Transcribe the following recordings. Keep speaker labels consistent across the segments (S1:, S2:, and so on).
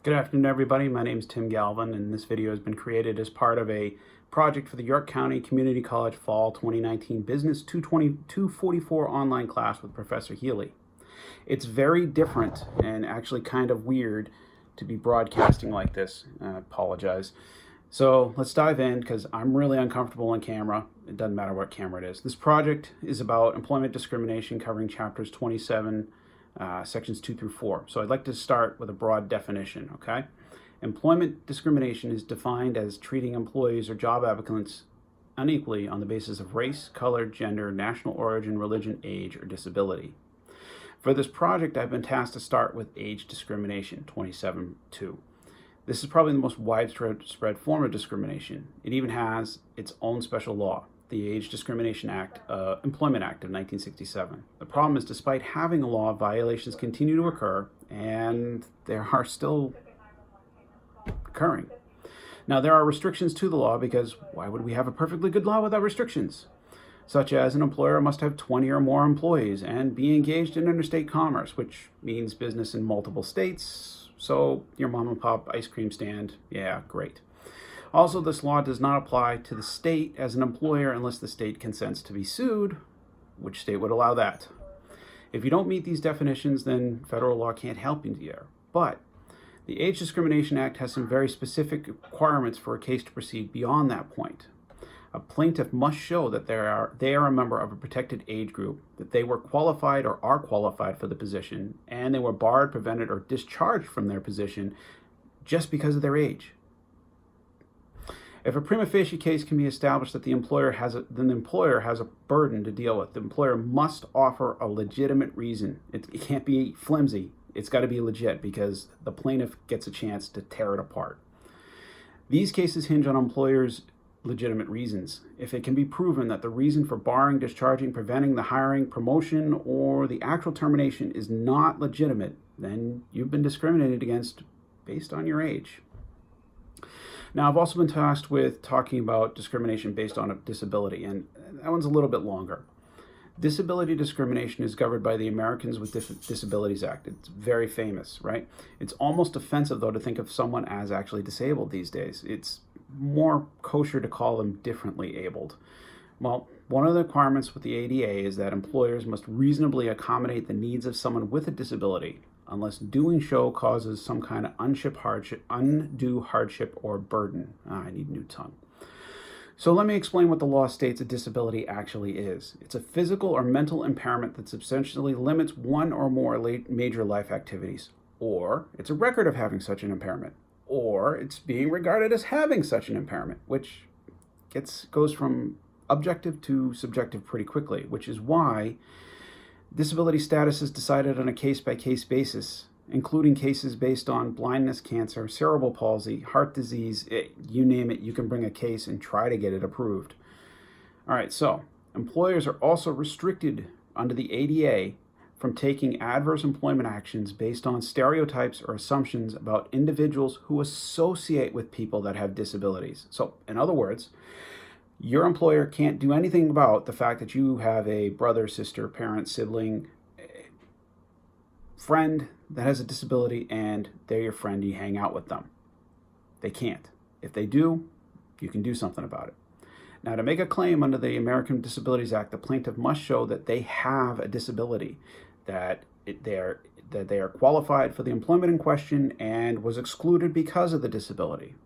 S1: Good afternoon, everybody. My name is Tim Galvin, and this video has been created as part of a project for the York County Community College Fall 2019 Business 244 online class with Professor Healy. It's very different and actually kind of weird to be broadcasting like this. I apologize. So let's dive in because I'm really uncomfortable on camera. It doesn't matter what camera it is. This project is about employment discrimination covering chapters 27, sections 2 through 4. So I'd like to start with a broad definition, okay? Employment discrimination is defined as treating employees or job applicants unequally on the basis of race, color, gender, national origin, religion, age, or disability. For this project, I've been tasked to start with age discrimination, 27.2. This is probably the most widespread form of discrimination. It even has its own special law, the Age Discrimination Act, Employment Act of 1967. The problem is, despite having a law, violations continue to occur, and there are still occurring. Now, there are restrictions to the law because why would we have a perfectly good law without restrictions? Such as an employer must have 20 or more employees and be engaged in interstate commerce, which means business in multiple states. So your mom and pop ice cream stand, yeah, great. Also, this law does not apply to the state as an employer unless the state consents to be sued. Which state would allow that? If you don't meet these definitions, then federal law can't help you there. But the Age Discrimination Act has some very specific requirements for a case to proceed beyond that point. A plaintiff must show that they are a member of a protected age group, that they were qualified or are qualified for the position, and they were barred, prevented, or discharged from their position just because of their age. If a prima facie case can be established that the employer has a burden to deal with. The employer must offer a legitimate reason. It can't be flimsy. It's got to be legit because the plaintiff gets a chance to tear it apart. These cases hinge on employers' legitimate reasons. If it can be proven that the reason for barring, discharging, preventing the hiring, promotion, or the actual termination is not legitimate, then you've been discriminated against based on your age. Now, I've also been tasked with talking about discrimination based on a disability, and that one's a little bit longer. Disability discrimination is governed by the Americans with Disabilities Act. It's very famous, right? It's almost offensive, though, to think of someone as actually disabled these days. It's more kosher to call them differently abled. Well, one of the requirements with the ADA is that employers must reasonably accommodate the needs of someone with a disability, unless doing so causes some kind of undue hardship or burden. I need a new tongue. So let me explain what the law states a disability actually is. It's a physical or mental impairment that substantially limits one or more major life activities, or it's a record of having such an impairment, or it's being regarded as having such an impairment, which goes from objective to subjective pretty quickly, which is why disability status is decided on a case-by-case basis, including cases based on blindness, cancer, cerebral palsy, heart disease, you name it, you can bring a case and try to get it approved. All right, so employers are also restricted under the ADA from taking adverse employment actions based on stereotypes or assumptions about individuals who associate with people that have disabilities. So, in other words, your employer can't do anything about the fact that you have a brother, sister, parent, sibling, friend that has a disability and they're your friend, you hang out with them. They can't. If they do, you can do something about it. Now, to make a claim under the American Disabilities Act, the plaintiff must show that they have a disability, that they are qualified for the employment in question and was excluded because of the disability.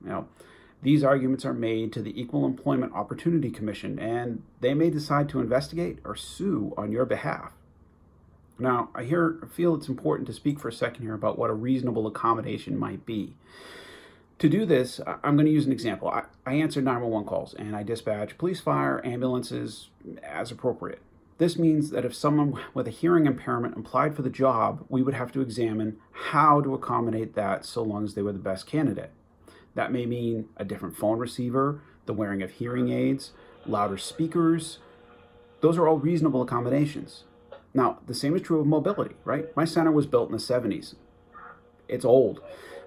S1: These arguments are made to the Equal Employment Opportunity Commission, and they may decide to investigate or sue on your behalf. Now, I feel it's important to speak for a second here about what a reasonable accommodation might be. To do this, I'm going to use an example. I answer 911 calls, and I dispatch police, fire, ambulances as appropriate. This means that if someone with a hearing impairment applied for the job, we would have to examine how to accommodate that so long as they were the best candidate. That may mean a different phone receiver, the wearing of hearing aids, louder speakers. Those are all reasonable accommodations. Now, the same is true of mobility, right? My center was built in the 70s. It's old.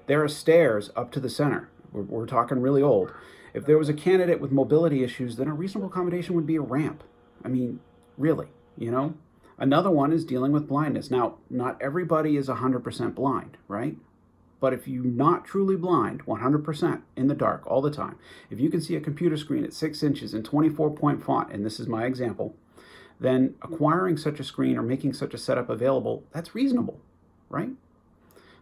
S1: There are stairs up to the center. We're talking really old. If there was a candidate with mobility issues, then a reasonable accommodation would be a ramp. I mean, really, Another one is dealing with blindness. Now, not everybody is 100% blind, right? But if you're not truly blind, 100% in the dark all the time, if you can see a computer screen at 6 inches in 24-point font, and this is my example, then acquiring such a screen or making such a setup available, that's reasonable, right?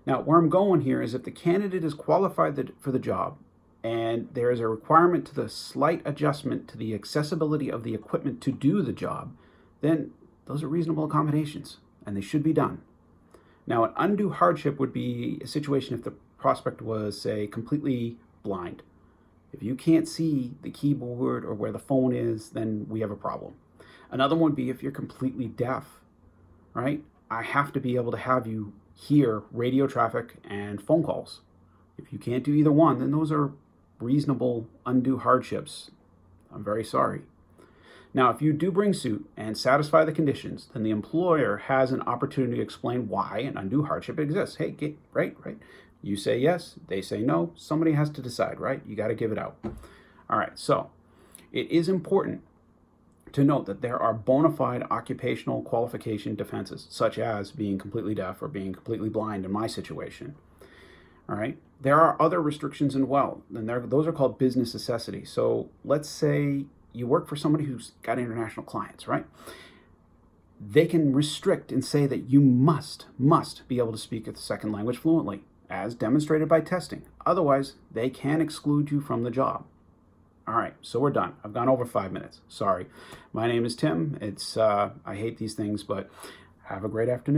S1: Now, where I'm going here is if the candidate is qualified for the job and there is a requirement to the slight adjustment to the accessibility of the equipment to do the job, then those are reasonable accommodations and they should be done. Now, an undue hardship would be a situation if the prospect was, say, completely blind. If you can't see the keyboard or where the phone is, then we have a problem. Another one would be if you're completely deaf, right? I have to be able to have you hear radio traffic and phone calls. If you can't do either one, then those are reasonable undue hardships. I'm very sorry. Now, if you do bring suit and satisfy the conditions, then the employer has an opportunity to explain why an undue hardship exists. Hey, right. You say yes, they say no. Somebody has to decide, right? You got to give it out. All right, so it is important to note that there are bona fide occupational qualification defenses, such as being completely deaf or being completely blind in my situation. All right. There are other restrictions as well, and those are called business necessity. So let's say you work for somebody who's got international clients, right? They can restrict and say that you must be able to speak a second language fluently, as demonstrated by testing. Otherwise, they can exclude you from the job. All right, so we're done. I've gone over 5 minutes. Sorry. My name is Tim. I hate these things, but have a great afternoon.